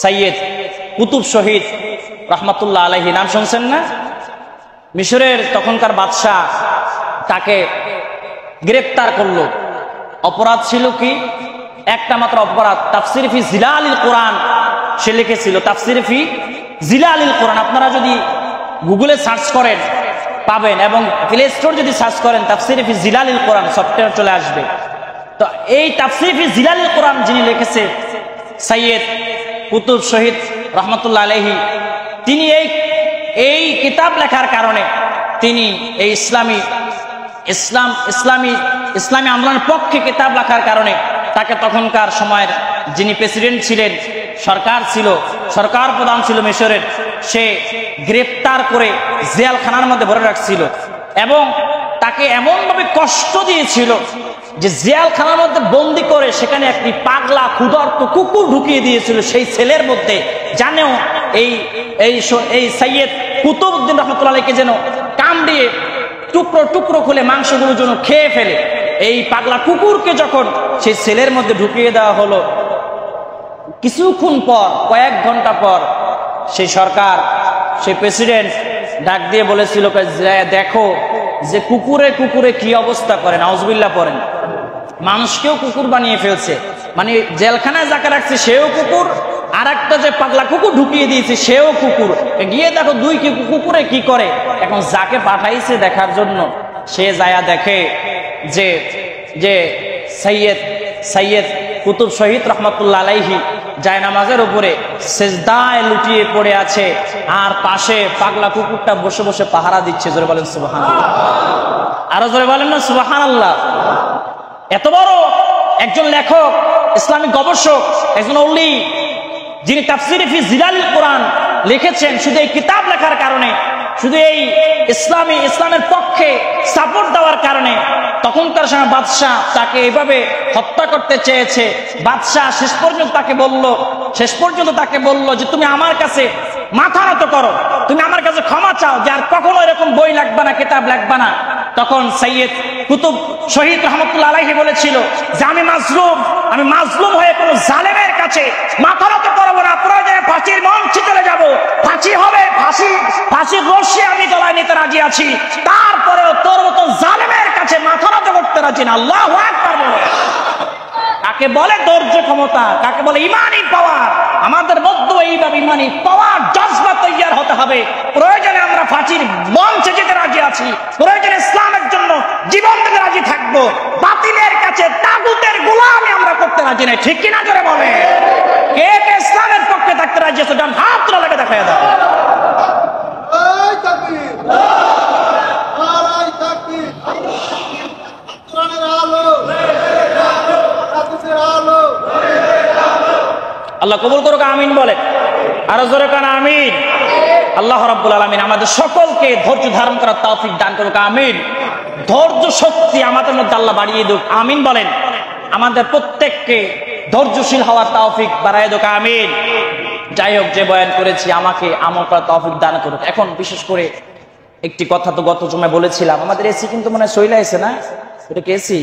সৈয়দ কুতুব শহীদ রহমতুল্লাহ আলাইহি নাম শুনছেন না? মিশরের তখনকার বাদশাহ তাকে গ্রেফতার করলো। অপরাধ ছিল কি? একটা মাত্র অপরাধ, তাফসির ফি জিলালিল কোরআন সে লিখেছিল। তাফসির ফি জিলালিল কোরআন আপনারা যদি গুগলে সার্চ করেন পাবেন, এবং প্লে স্টোর যদি সার্চ করেন তাফসির ফি জিলালিল কোরআন সফটওয়্যার চলে আসবে। তো এই তাফসির ফি জিলালিল কোরআন যিনি লিখেছে সৈয়দ কুতুব শহীদ রহমতুল্লাহ আলাইহি, তিনি এই কিতাব লেখার কারণে তিনি এই ইসলামী আন্দোলনের পক্ষে কিতাব লেখার কারণে তাকে তখনকার সময়ের যিনি প্রেসিডেন্ট ছিলেন, সরকার প্রধান ছিল মিশরের, সে গ্রেফতার করে জেলখানার মধ্যে ভরে রাখছিল এবং তাকে এমনভাবে কষ্ট দিয়েছিল যে জেলখানার মধ্যে বন্দি করে সেখানে একটি পাগলা ক্ষুধার্ত কুকুর ঢুকিয়ে দিয়েছিল সেই সেলের মধ্যে, জানেও এই সৈয়দ কুতুবউদ্দিন রহমতুল্লাহ আলাইহিকে যেন কামড়িয়ে টুকরো টুকরো খুলে মাংসগুলো যেন খেয়ে ফেলে। এই পাগলা কুকুরকে যখন সেই সেলের মধ্যে ঢুকিয়ে দেওয়া হলো, কিছুক্ষণ পর, কয়েক ঘন্টা পর সেই সরকার, সেই প্রেসিডেন্ট ডাক দিয়ে বলেছিল, দেখো যে কুকুরে কুকুরে কি অবস্থা করে, নাউজুবিল্লাহ পড়েন, মানুষকেও কুকুর বানিয়ে ফেলছে। মানে জেলখানায় যাকে রাখছে সেও কুকুর, আর একটা যে পাগলা কুকুর ঢুকিয়ে দিয়েছে সেও কুকুর। গিয়ে দেখো দুই কুকুরে কি করে। এখন যাকে পাঠাইছে দেখার জন্য সে যায়া দেখে যে সৈয়দ কুতুব শহীদ রহমতুল্লাহ আলাইহি জায়নামাজের উপরে সেজদায় লুটিয়ে পড়ে আছে, আর পাশে পাগলা কুকুরটা বসে বসে পাহারা দিচ্ছে। জোরে বলেন সুবহানাল্লাহ, আরো জোরে বলেন না সুবহানাল্লাহ। এত বড় একজন লেখক, ইসলামিক গবেষক, একজন ওলি, যিনি তাফসির ফি জিলালিল কোরআন লিখেছেন, শুধু এই কিতাব লেখার কারণে, শুধু এই ইসলামের পক্ষে সাপোর্ট দেওয়ার কারণে তখনকার সময় বাদশাহ তাকে এইভাবে হত্যা করতে চেয়েছে। বাদশাহ শেষ পর্যন্ত তাকে বলল যে তুমি আমার কাছে মাথা নত করো, তুমি আমার কাছে ক্ষমা চাও যে আর কখনো এরকম বই লাগবে না, কিতাব লাগবে না। তখন সৈয়দ কুতুব শহীদ রহমতুল্লাহ আলাইহি বলেছিল যে আমি মাজলুম হয়ে কোনো জালেমের কাছে মাথা নত করবো না, প্রয়োজনে ফাঁসির মঞ্চে চলে যাব, ফাঁসি হবে, ফাঁসির রশি আমি গলায় নিতে রাজি আছি, তারপরেও তোর মতো জালেমের কাছে মাথা নত করতে রাজি না। আল্লাহু আকবার বলো। কাকে বলে ধৈর্য ক্ষমতা, কাকে বলে ইমানি পাওয়ার। আমাদের মধ্যে এইভাবে ইমানি পাওয়ার জজবা তৈয়ার হতে হবে। প্রয়োজনে আমরা ফাঁসির মঞ্চে যেতে রাজি আছি, প্রয়োজনে ইসলামের জন্য জীবন দিতে রাজি থাকবো, বাতিলের কাছে তাগুতের গোলামি আমরা করতে রাজি নাই। ঠিক কিনা জোরে বলে? কে কে ইসলামের পক্ষে থাকতে রাজি আছে? ডান হাত তুলে লাগে দেখায় দাও। আল্লাহ কবুল করুক, আমিন বলে। আরো জোরে কান আমিন। আল্লাহ রাব্বুল আলামিন আমাদের সকলকে ধৈর্য ধারণ করার তৌফিক দান করুক, আমিন। ধৈর্য শক্তি আমাদের মধ্যে আল্লাহ বাড়িয়ে দিক, আমিন বলেন। আমাদের প্রত্যেককে ধৈর্যশীল হওয়ার তৌফিক বাড়ায় দিক, আমিন। যাই হোক, যে বয়ান করেছি আমাকে আমল করার তৌফিক দান করুক। এখন বিশেষ করে একটি কথা তো গত জুমায় বলেছিলাম, আমাদের এসি কিন্তু মনে হয় সইলা আছে না? এটা কি এসি?